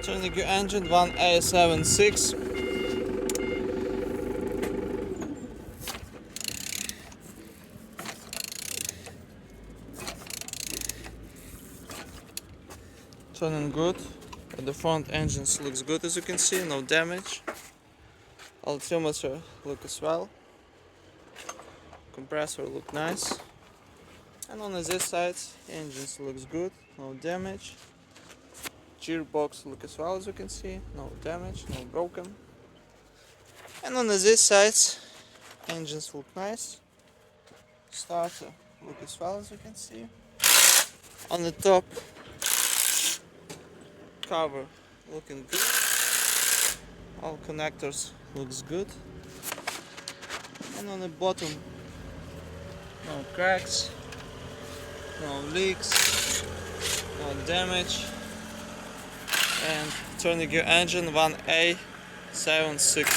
Turning your engine 1A76. Turning good. The front engines looks good, as you can see, no damage. Altimeter look as well. Compressor look nice. And on this side, engines looks good, no damage. Gearbox look as well, as you can see, no damage, no broken. And on this side, engines look nice. Starter look as well, as you can see. On the top, cover looking good. All connectors looks good. And on the bottom, no cracks, no leaks, no damage. And turning your engine 1A76.